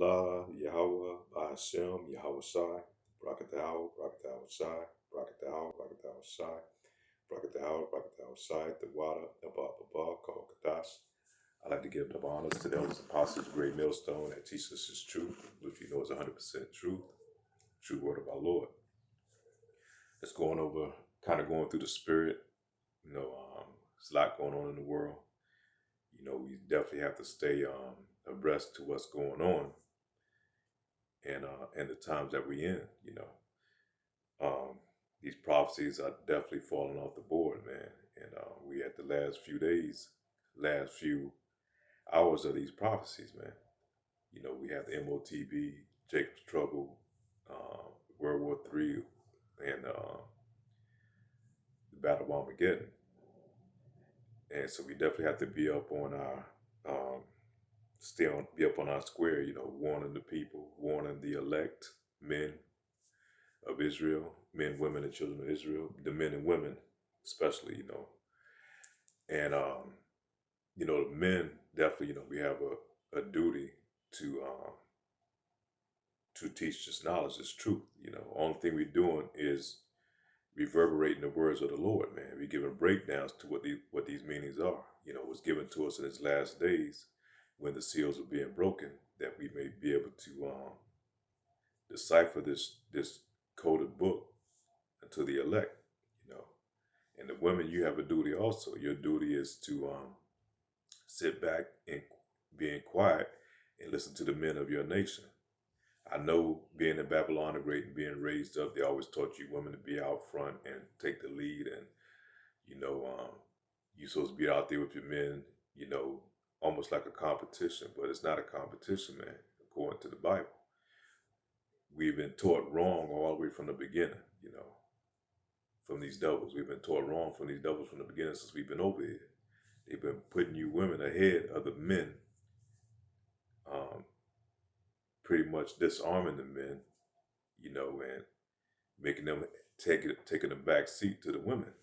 Allah, Yahweh, Bahashem, Yahweh Shai, Brakatahu, Brakatahu Shai, Brakatahu, Brakatahu Shai, Brakatahu, Brakatahu Shai, the water, Abba, called Kadash. I like to give the honors to the elders apostles, great millstone that teaches us his truth, which we know is 100% truth, true word of our Lord. It's going over, kind of going through the spirit. There's a lot going on in the world. We definitely have to stay abreast to what's going on and the times that we're in. Um, these prophecies are definitely falling off the board, man. And we had the last few days, last few hours of these prophecies, man. We have the MOTB, Jacob's Trouble, World War III, and the Battle of Armageddon. And so we definitely have to be up on our be up on our square, warning the people, warning the elect men of Israel, men, women, and children of Israel, the men and women, especially, And the men definitely, we have a duty to teach this knowledge, this truth. Only thing we're doing is reverberating the words of the Lord, man. We're giving breakdowns to what these meanings are. It was given to us in his last days when the seals are being broken, that we may be able to decipher this coded book unto the elect, And the women, you have a duty also. Your duty is to sit back and being quiet and listen to the men of your nation. I know being in Babylon the Great and being raised up, they always taught you women to be out front and take the lead, and you're supposed to be out there with your men, almost like a competition, but it's not a competition, man. According to the Bible, we've been taught wrong all the way from the beginning, from these devils. We've been taught wrong from these devils from the beginning since we've been over here. They've been putting you women ahead of the men, pretty much disarming the men, and making them taking a back seat to the women.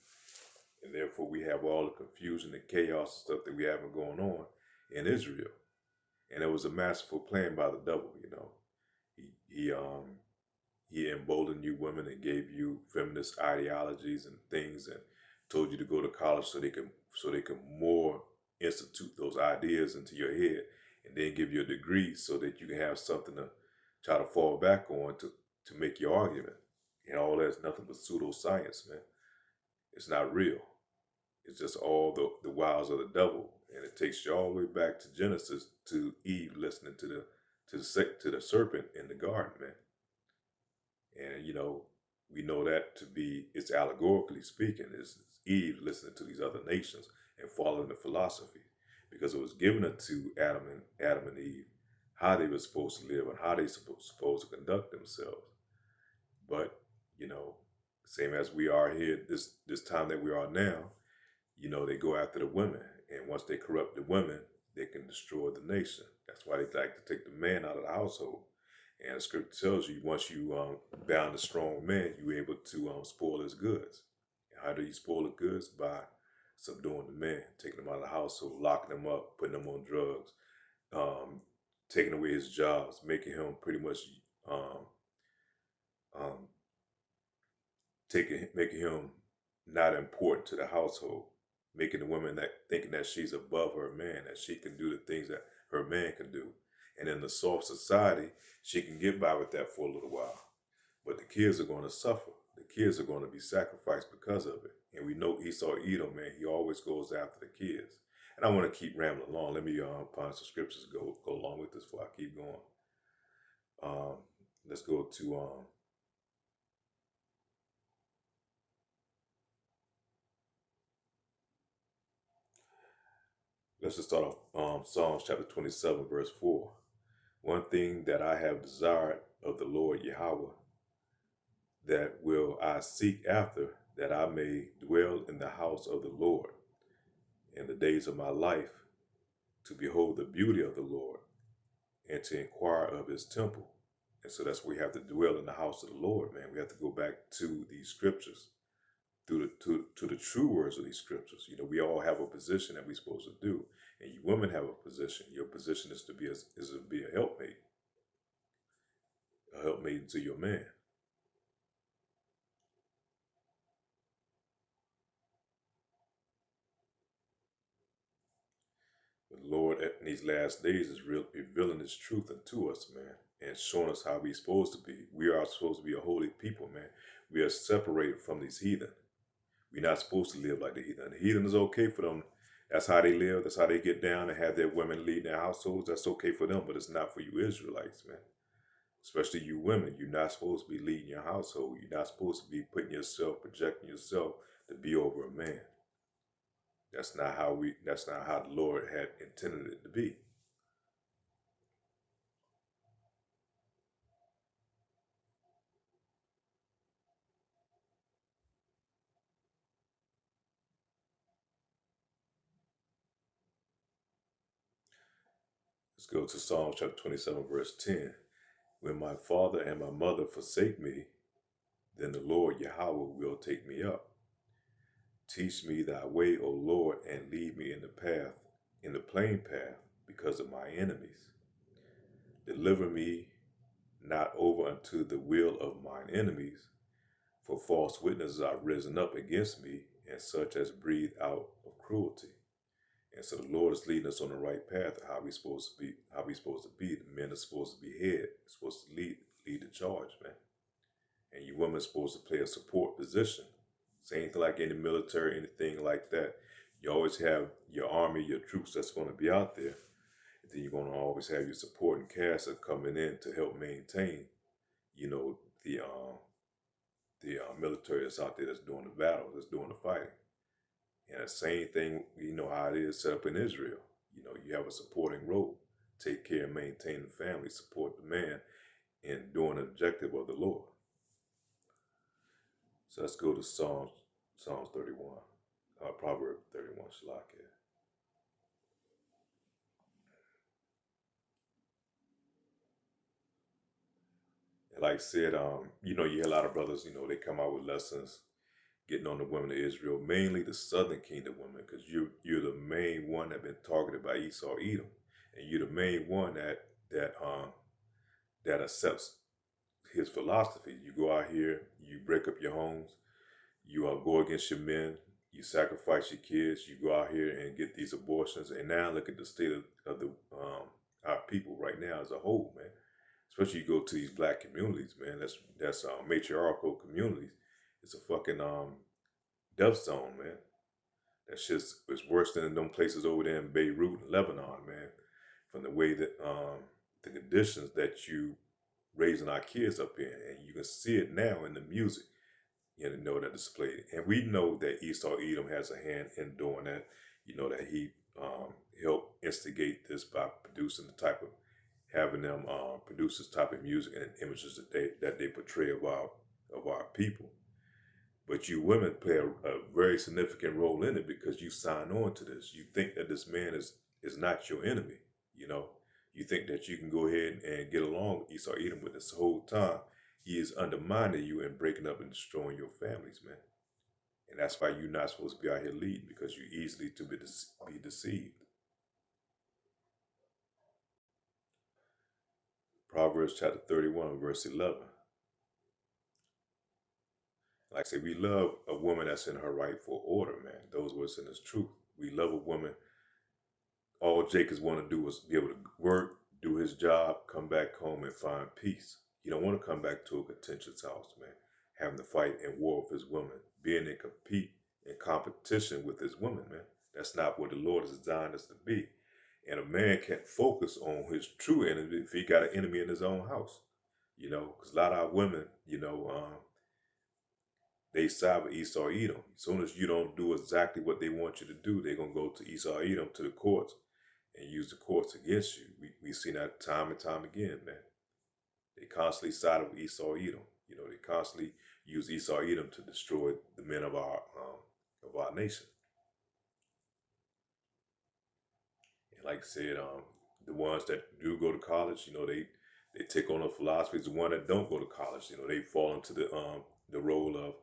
And therefore we have all the confusion and chaos and stuff that we have going on in Israel. And it was a masterful plan by the devil, He emboldened you women and gave you feminist ideologies and things, and told you to go to college so they can more institute those ideas into your head, and then give you a degree so that you can have something to try to fall back on to make your argument. And all that's nothing but pseudoscience, man. It's not real. It's just all the wiles of the devil, and it takes you all the way back to Genesis, to Eve listening to the serpent in the garden, man. And we know that to be, it's allegorically speaking, it's Eve listening to these other nations and following the philosophy, because it was given to Adam and Eve how they were supposed to live and how they supposed to conduct themselves. But same as we are here this time that we are now, they go after the women, and once they corrupt the women, they can destroy the nation. That's why they like to take the man out of the household. And the scripture tells you, once you bound a strong man, you're able to spoil his goods. And how do you spoil the goods? By subduing the man, taking him out of the household, locking him up, putting him on drugs, taking away his jobs, making him pretty much making him not important to the household, making the woman thinking that she's above her man, that she can do the things that her man can do. And in the soft society, she can get by with that for a little while. But the kids are going to suffer. The kids are going to be sacrificed because of it. And we know Esau Edom, man, he always goes after the kids. And I want to keep rambling along. Let me find some scriptures to go along with this before I keep going. Let's go to let's just start off Psalms chapter 27, verse 4. One thing that I have desired of the Lord Yahweh, that will I seek after, that I may dwell in the house of the Lord in the days of my life, to behold the beauty of the Lord and to inquire of his temple. And so that's where we have to dwell in the house of the Lord, man. We have to go back to these scriptures, to the true words of these scriptures. We all have a position that we're supposed to do. And you women have a position. Your position is to be a helpmate. a helpmate to your man. The Lord in these last days is revealing His truth unto us, man, and showing us how we're supposed to be. We are supposed to be a holy people, man. We are separated from these heathen. We're not supposed to live like the heathen. The heathen is okay for them. That's how they live. That's how they get down and have their women lead their households. That's okay for them, but it's not for you Israelites, man. Especially you women. You're not supposed to be leading your household. You're not supposed to be putting yourself, projecting yourself to be over a man. That's not how the Lord had intended it to be. Let's go to Psalm chapter 27, verse 10. When my father and my mother forsake me, then the Lord Yahweh will take me up. Teach me thy way, O Lord, and lead me in the plain path, because of my enemies. Deliver me not over unto the will of mine enemies, for false witnesses are risen up against me, and such as breathe out of cruelty. And so the Lord is leading us on the right path of how we supposed to be, how we supposed to be. The men are supposed to be head, supposed to lead the charge, man. And you women are supposed to play a support position. Same thing like in the military, anything like that. You always have your army, your troops that's going to be out there. And then you're going to always have your supporting cast that's coming in to help maintain, you know, the military that's out there that's doing the battle, that's doing the fighting. And the same thing, you know how it is set up in Israel. You know, you have a supporting role. Take care and maintain the family, support the man in doing the objective of the Lord. So let's go to Psalms 31, Proverb 31, Shalakia. And like I said, you know, you hear a lot of brothers, you know, they come out with lessons getting on the women of Israel, mainly the southern kingdom women, because you're the main one that been targeted by Esau Edom, and you're the main one that accepts his philosophy. You go out here, you break up your homes, you go against your men, you sacrifice your kids, you go out here and get these abortions, and now look at the state of the our people right now as a whole, man. Especially you go to these black communities, man. That's matriarchal communities. It's a fucking death zone, man. That shit's it's worse than in them places over there in Beirut and Lebanon, man. From the way that the conditions that you raising our kids up in, and you can see it now in the music. You know that displayed, and we know that Esau Edom has a hand in doing that. You know that he helped instigate this by producing the type of having them produce this type of music and images that they portray of our people. But you women play a very significant role in it because you sign on to this. You think that this man is not your enemy. You know, you think that you can go ahead and get along with Esau Edom, but this whole time he is undermining you and breaking up and destroying your families, man. And that's why you're not supposed to be out here leading, because you're easily to be deceived. Proverbs chapter 31, verse 11. Like I say, we love a woman that's in her rightful order, man. Those words in this truth. We love a woman. All Jacobs want to do is be able to work, do his job, come back home and find peace. You don't want to come back to a contentious house, man. Having to fight and war with his woman, being in competition with his woman, man. That's not what the Lord has designed us to be. And a man can't focus on his true enemy if he got an enemy in his own house. You know, because a lot of our women, you know, they side with Esau Edom. As soon as you don't do exactly what they want you to do, they're going to go to Esau Edom, to the courts, and use the courts against you. We see that time and time again, man. They constantly side with Esau Edom. You know, they constantly use Esau Edom to destroy the men of our nation. And like I said, the ones that do go to college, you know, they take on the philosophies. The one that don't go to college, you know, they fall into the role of,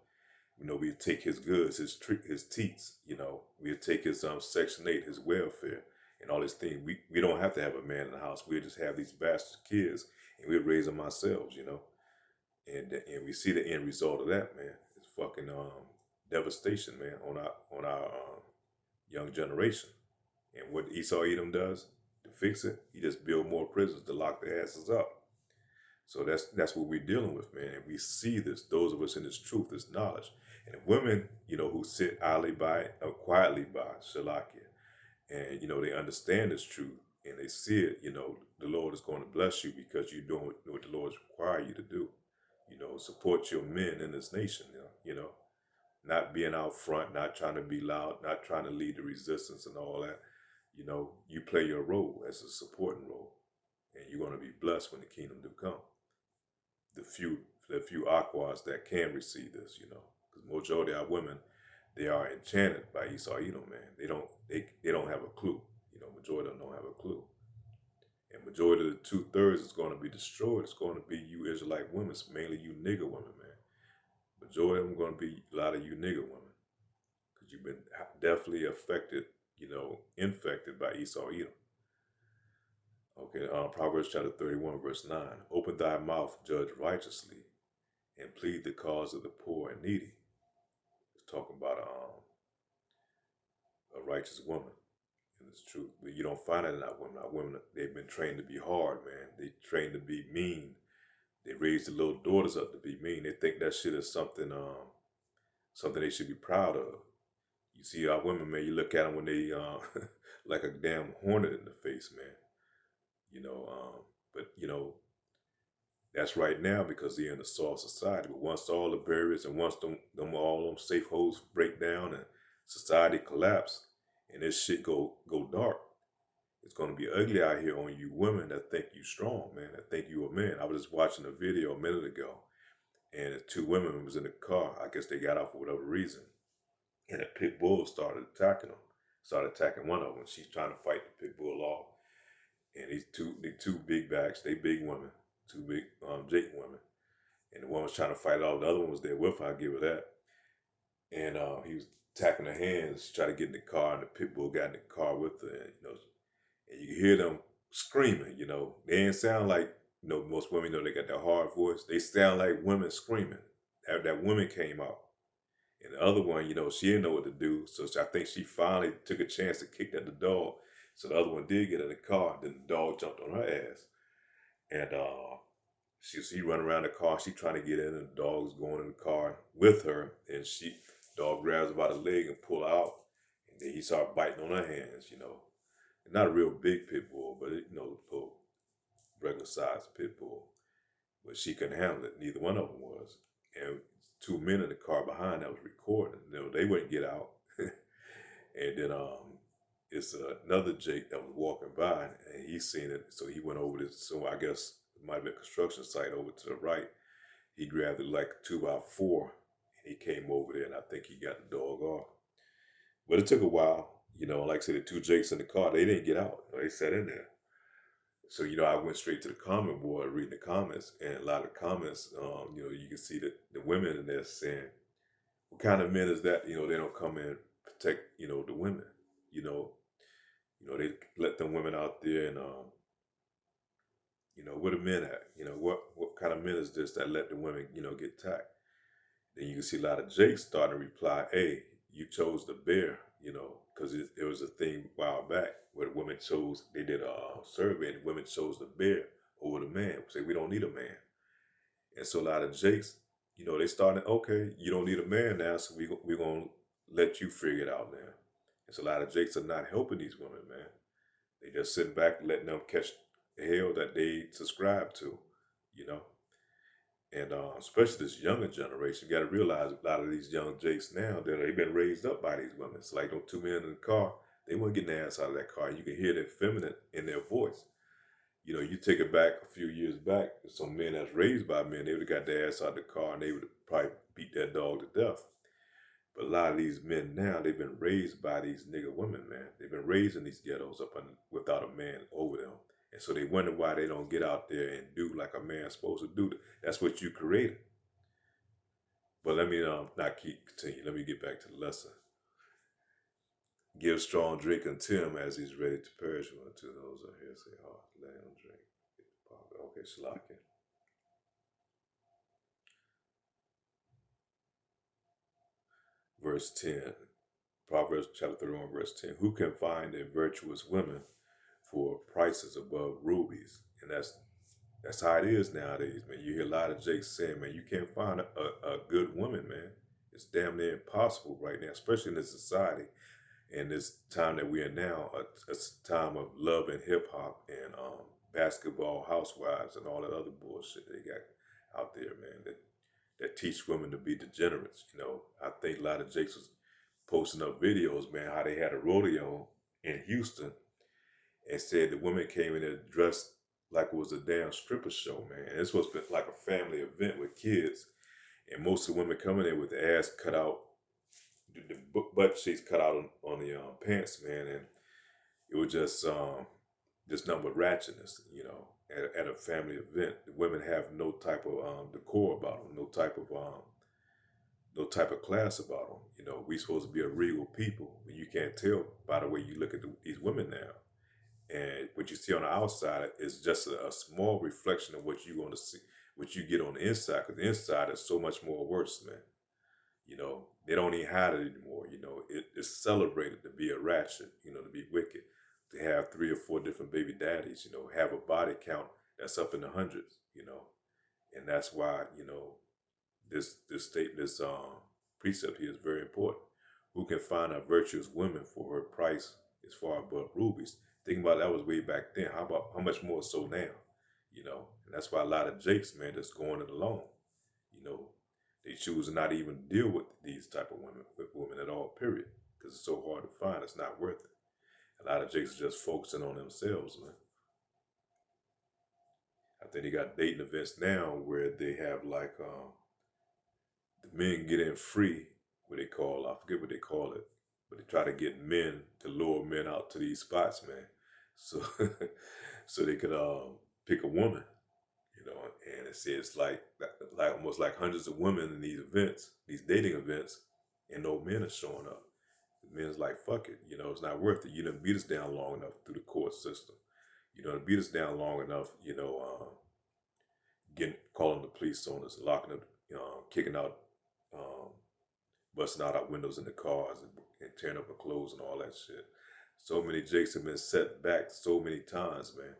you know, we take his goods, his teats, you know, we take his Section 8, his welfare, and all these things. We don't have to have a man in the house. We'll just have these bastard kids, and we'll raise them ourselves, you know. And we see the end result of that, man. It's fucking devastation, man, on our young generation. And what Esau Edom does to fix it, he just build more prisons to lock their asses up. So that's what we're dealing with, man. And we see this, those of us in this truth, this knowledge. And women, you know, who sit idly by, or quietly by, Shalakia, and, you know, they understand this truth and they see it, you know, the Lord is going to bless you because you're doing what the Lord requires you to do. You know, support your men in this nation, you know, not being out front, not trying to be loud, not trying to lead the resistance and all that. You know, you play your role as a supporting role, and you're going to be blessed when the kingdom do come. The few aquas that can receive this, you know, because majority of our women, they are enchanted by Esau Edom, man. They don't have a clue. You know, majority of them don't have a clue. And majority of the 2/3 is going to be destroyed. It's going to be you Israelite women, mainly you nigger women, man. Majority of them going to be a lot of you nigger women, because you've been definitely affected, you know, infected by Esau Edom. Okay, Proverbs chapter 31, verse 9. Open thy mouth, judge righteously, and plead the cause of the poor and needy. It's talking about a righteous woman. And it's true. But you don't find it in our women. Our women, they've been trained to be hard, man. They trained to be mean. They raise the little daughters up to be mean. They think that shit is something something they should be proud of. You see our women, man, you look at them when they like a damn hornet in the face, man. You know, but you know, that's right now because they're in a soft society. But once all the barriers and once all them safe holes break down and society collapse and this shit go dark, it's gonna be ugly out here on you women that think you strong, man, that think you a man. I was just watching a video a minute ago, and two women was in the car. I guess they got off for whatever reason, and a pit bull started attacking them. Started attacking one of them. She's trying to fight the pit bull off, and the two big backs, they big women, two big Jake women, and the one was trying to fight it off. The other one was there with her. I give her that, and he was attacking her hands, trying to get in the car, and the pit bull got in the car with her, and you know. And you hear them screaming, you know. They ain't sound like, you know, most women, you know, they got that hard voice. They sound like women screaming. That woman came out. And the other one, you know, she didn't know what to do. So I think she finally took a chance to kick at the dog. So the other one did get in the car. Then the dog jumped on her ass. And she run around the car. She trying to get in, and the dog's going in the car with her. And dog grabs her by the leg and pull her out. And then he started biting on her hands, you know. Not a real big pit bull, but you know, little regular sized pit bull. But she couldn't handle it. Neither one of them was. And two men in the car behind that was recording. You know, they wouldn't get out. And then it's another Jake that was walking by, and he seen it, so he went over this. So I guess it might be a construction site over to the right. He grabbed it like a 2x4, and he came over there, and I think he got the dog off. But it took a while. You know, like I said, the two Jakes in the car, they didn't get out. They sat in there. So, you know, I went straight to the comment board reading the comments. And a lot of comments, you know, you can see that the women in there saying, what kind of men is that? You know, they don't come in and protect, you know, the women. You know, they let them women out there and, you know, where the men at? You know, what kind of men is this that let the women, you know, get attacked? Then you can see a lot of Jakes starting to reply, hey, you chose the bear, you know, because it was a thing a while back where the women chose, they did a survey and the women chose the bear over the man. Say, we don't need a man. And so a lot of Jakes, you know, they started, okay, you don't need a man now, so we're going to let you figure it out now. And so a lot of Jakes are not helping these women, man. They just sitting back and letting them catch the hell that they subscribe to, you know. And especially this younger generation, you got to realize a lot of these young Jakes now, they've been raised up by these women. It's like those two men in the car, they weren't getting their ass out of that car. You can hear the feminine in their voice. You know, you take it back a few years back, some men that's raised by men, they would have got their ass out of the car and they would have probably beat that dog to death. But a lot of these men now, they've been raised by these nigga women, man. They've been raised in these ghettos without a man over them. And so they wonder why they don't get out there and do like a man's supposed to do. That's what you created. But let me not continue. Let me get back to the lesson. Give strong drink unto him as he's ready to perish. Unto those are here say, oh, let him drink. Okay, Shalakin. Verse 10. Proverbs chapter 31, verse 10. Who can find a virtuous woman for prices above rubies? And that's how it is nowadays, man. You hear a lot of jakes saying, man, you can't find a good woman, man. It's damn near impossible right now, especially in this society and this time that we're in now. It's a time of love and hip hop and basketball housewives and all that other bullshit they got out there, man, that teach women to be degenerates. You know, I think a lot of jakes was posting up videos, man, how they had a rodeo in Houston and said the women came in there dressed like it was a damn stripper show, man. And this was like a family event with kids, and most of the women coming in with the ass cut out, the butt cheeks cut out on the pants, man, and it was just nothing but ratchetness, you know. At a family event, the women have no type of decor about them, no type of class about them. You know, we supposed to be a regal people, but you can't tell by the way you look at these women now. And what you see on the outside is just a small reflection of what you're going to see, what you get on the inside, because the inside is so much more worse, man. You know, they don't even hide it anymore. You know, it's celebrated to be a ratchet, you know, to be wicked, to have 3 or 4 different baby daddies, you know, have a body count that's up in the hundreds, you know. And that's why, you know, this statement, this precept here is very important. Who can find a virtuous woman for her price is far above rubies? Think about that was way back then. How much more so now? You know, and that's why a lot of jakes, man, just going it alone. You know, they choose to not even deal with these type of women at all. Period, because it's so hard to find. It's not worth it. A lot of jakes are just focusing on themselves, man. I think they got dating events now where they have like the men get in free, what they call, I forget what they call it, but they try to get men to lure men out to these spots, man. So, so they could pick a woman, you know, and it's like almost like hundreds of women in these events, these dating events, and no men are showing up. The men's like, fuck it, you know, it's not worth it. You done beat us down long enough through the court system. You know, to beat us down long enough, you know, calling the police on us, locking up, kicking out, um, busting out our windows in the cars and tearing up our clothes and all that shit. So many jakes have been set back so many times, man.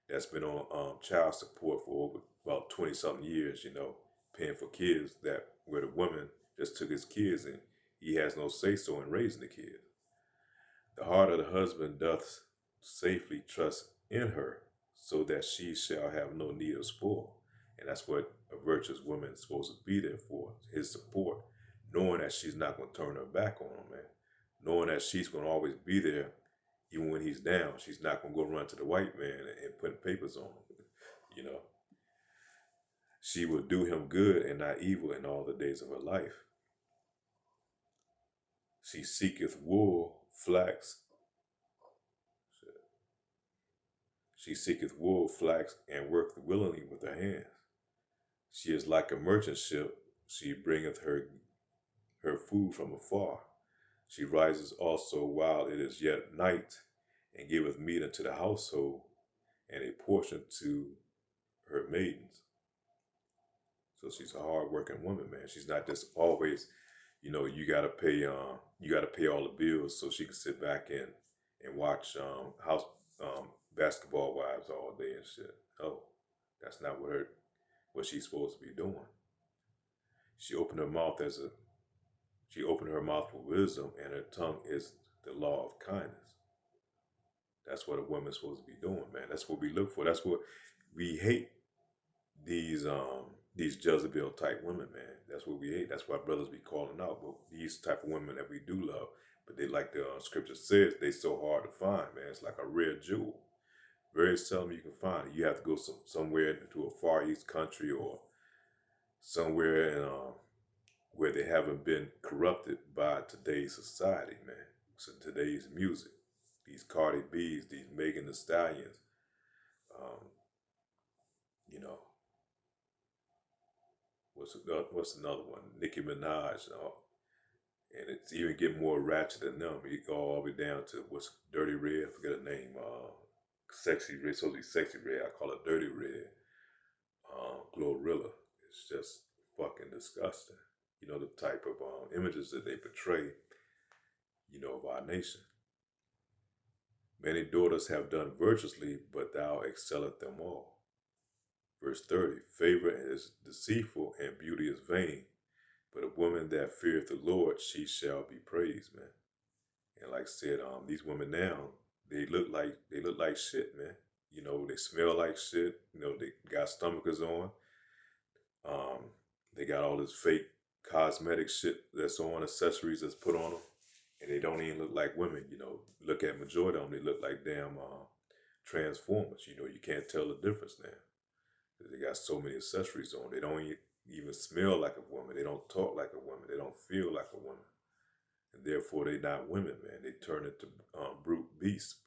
That's been on child support for over about 20 something years, you know, paying for kids that where the woman just took his kids and he has no say so in raising the kids. The heart of the husband doth safely trust in her, so that she shall have no need of spoil. And that's what a virtuous woman is supposed to be there for, his support, knowing that she's not going to turn her back on him, man. Knowing that she's going to always be there, even when he's down. She's not going to go run to the white man and put papers on him, you know. She will do him good and not evil in all the days of her life. She seeketh wool, flax, She seeketh wool, flax, and worketh willingly with her hands. She is like a merchant ship. She bringeth her food from afar. She rises also while it is yet night, and giveth meat unto the household, and a portion to her maidens. So she's a hard-working woman, man. She's not just always, you know, you gotta pay all the bills so she can sit back and watch house basketball wives all day and shit. No, that's not what she's supposed to be doing. She opened her mouth she opened her mouth for wisdom, and her tongue is the law of kindness. That's what a woman's supposed to be doing, man. That's what we look for. That's what we hate, these Jezebel type women, man. That's what we hate. That's why brothers be calling out. But these type of women that we do love, but they, like the scripture says, they so hard to find, man. It's like a rare jewel. Very seldom you can find it. You have to go somewhere to a Far East country or somewhere in, where they haven't been corrupted by today's society, man. So today's music, these Cardi B's, these Megan Thee Stallions, um, you know, what's another one? Nicki Minaj, And it's even getting more ratchet than them. You go all the way down to what's Dirty Red. I forget her name. Sexy Red. Supposed to be Sexy Red. I call it Dirty Red. Glorilla. It's just fucking disgusting. You know, the type of images that they portray, you know, of our nation. Many daughters have done virtuously, but thou excelleth them all. Verse 30, favor is deceitful and beauty is vain, but a woman that feareth the Lord, she shall be praised, man. And like I said, these women now, they look like shit, man. You know, they smell like shit. You know, they got stomachers on. They got all this fake cosmetic shit that's on, accessories that's put on them, and they don't even look like women. You know, look at majority of them, they look like damn transformers. You know, you can't tell the difference now. They got so many accessories on. They don't even smell like a woman. They don't talk like a woman. They don't feel like a woman. And therefore, they're not women, man. They turn into brute beasts.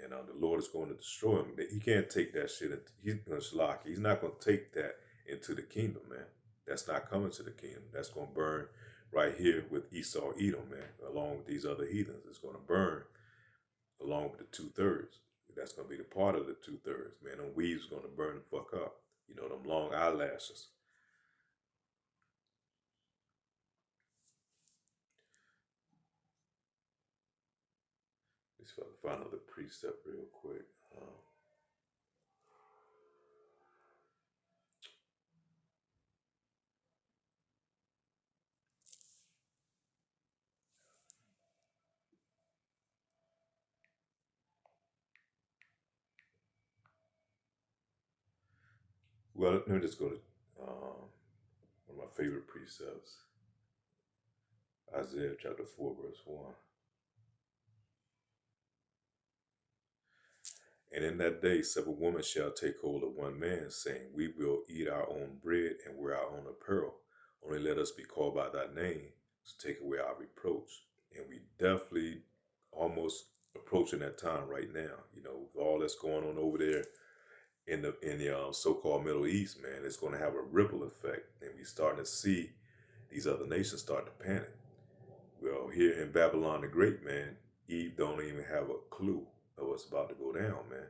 And the Lord is going to destroy him. He can't take that shit. He's going to shalak. He's not going to take that into the kingdom, man. That's not coming to the kingdom. That's going to burn right here with Esau, Edom, man, along with these other heathens. It's going to burn along with the 2/3. That's going to be the part of the 2/3. Man, them weaves going to burn the fuck up. You know, them long eyelashes. Let's find another precept real quick. Well, let me just go to one of my favorite precepts. Isaiah chapter 4, verse 1. And in that day, 7 women shall take hold of one man, saying, we will eat our own bread and wear our own apparel. Only let us be called by thy name to take away our reproach. And we definitely almost approaching that time right now. You know, with all that's going on over there in the so-called Middle East, man, it's going to have a ripple effect. And we starting to see these other nations start to panic. Well, here in Babylon the Great, man, Eve don't even have a clue of what's about to go down, man.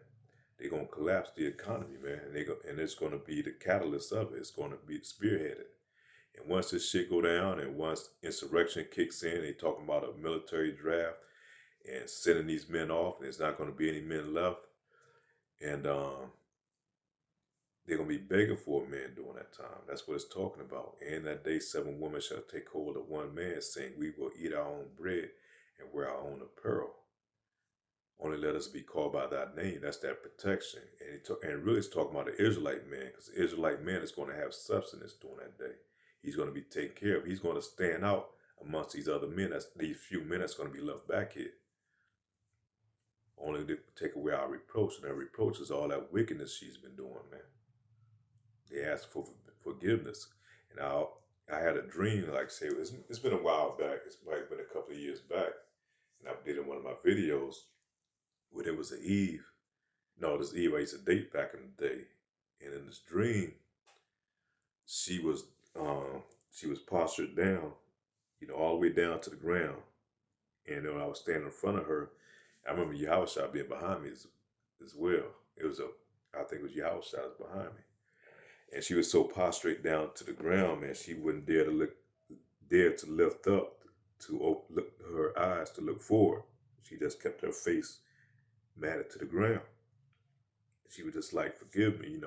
They're gonna collapse the economy, man, and it's gonna be the catalyst of it. It's gonna be spearheaded. And once this shit go down, and once insurrection kicks in, they talking about a military draft and sending these men off, and there's not gonna be any men left, and they're gonna be begging for a man during that time. That's what it's talking about. And that day, 7 women shall take hold of one man, saying, we will eat our own bread and wear our own apparel. Only let us be called by thy name. That's that protection. And really it's talking about the Israelite man, because the Israelite man is going to have substance during that day. He's going to be taken care of. He's going to stand out amongst these other men. These few men that's going to be left back here. Only to take away our reproach. And our reproach is all that wickedness she's been doing, man. They ask for forgiveness. And I had a dream, like I say, it's been a while back. It's might been a couple of years back. And I did in one of my videos where there was an Eve. No, this Eve I used to date back in the day. And in this dream, she was postured down, you know, all the way down to the ground. And when I was standing in front of her, I remember Yahushua being behind me as well. I think it was Yahushua was behind me. And she was so prostrate down to the ground, man, she wouldn't dare to lift up, to look her eyes to look forward. She just kept her face matted to the ground. She was just like, forgive me,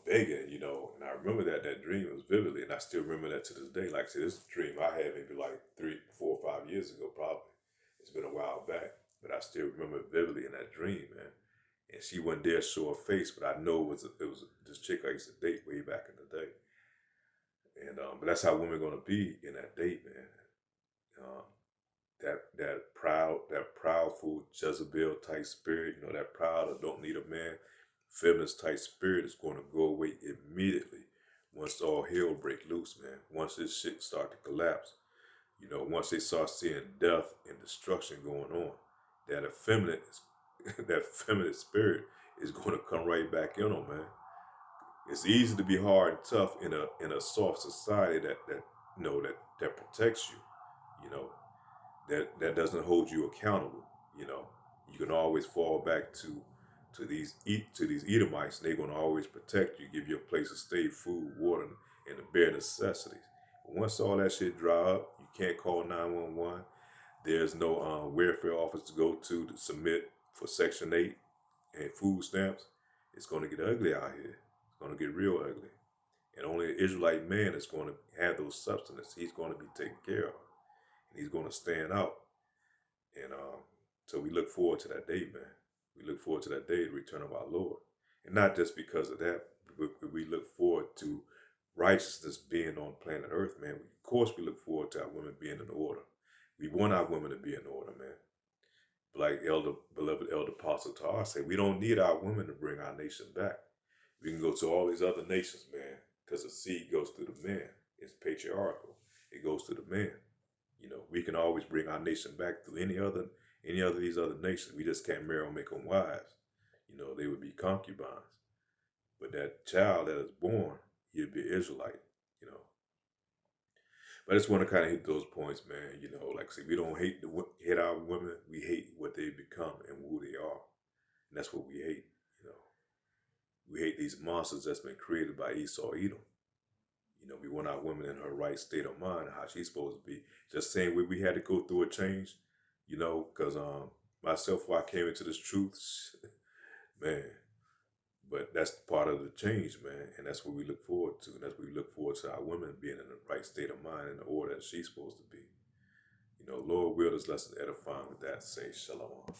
begging, and I remember that dream was vividly, and I still remember that to this day. Like I said, this dream I had maybe like 3, 4, 5 years ago, probably. It's been a while back, but I still remember it vividly in that dream, man. And she wouldn't dare show her face, but I know it was this chick I used to date way back in the day. And but that's how women gonna be in that date, man. That proudful Jezebel type spirit, that proud or don't need a man, feminist type spirit is going to go away immediately once all hell break loose, man. Once this shit start to collapse, once they start seeing death and destruction going on, that effeminate, that feminine spirit is going to come right back in them, man. It's easy to be hard and tough in a soft society that that protects you. You know, that doesn't hold you accountable. You know, you can always fall back to these Edomites, and they're gonna always protect you, give you a place to stay, food, water, and the bare necessities. But once all that shit dry up, you can't call 911. There's no welfare office to go to submit for Section 8 and food stamps. It's gonna get ugly out here. It's gonna get real ugly. And only an Israelite man is going to have those substances. He's going to be taken care of. And he's going to stand out. And so we look forward to that day, man. We look forward to that day, the return of our Lord. And not just because of that, but we look forward to righteousness being on planet Earth, man. Of course, we look forward to our women being in order. We want our women to be in order, man. Like beloved Elder Apostle Tar said, we don't need our women to bring our nation back. We can go to all these other nations, man, because the seed goes through the man. It's patriarchal. It goes through the man. You know, we can always bring our nation back through any other of these other nations. We just can't marry or make them wives. You know, they would be concubines. But that child that is born, he'd be Israelite. You know. But I just want to kind of hit those points, man. You know, like I said, we don't hate our women. We hate what they become and who they are, and that's what we hate. You know, we hate these monsters that's been created by Esau Edom. You know, we want our women in her right state of mind, how she's supposed to be. Just saying we had to go through a change, you know, because myself, when I came into this truth, man, but that's part of the change, man. And that's what we look forward to. And that's what we look forward to our women being in the right state of mind in the order that she's supposed to be. You know, Lord will this lesson edifying with that. Say shalom.